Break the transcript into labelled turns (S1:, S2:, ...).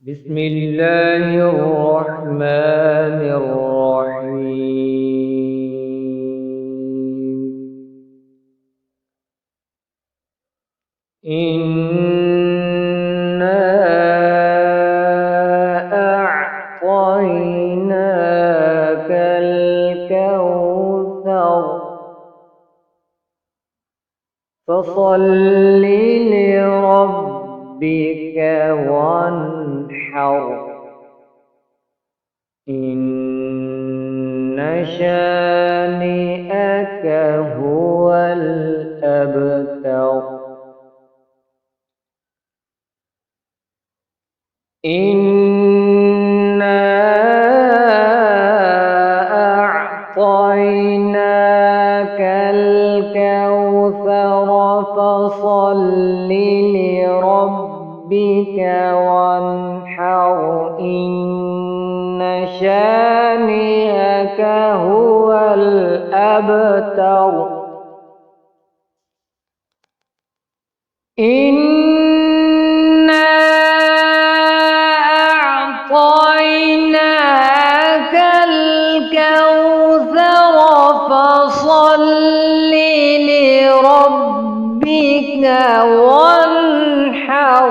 S1: بسم الله الرحمن الرحيم. إنا أعطيناك الكوثر فصل لربك وانحر إن شانئك هو الأبتر. إنا أعطيناك الكوثر فصل لربك وانحر إن شانئك هو الأبتر. إنا أعطيناك الكوثر فصل لربك وانحر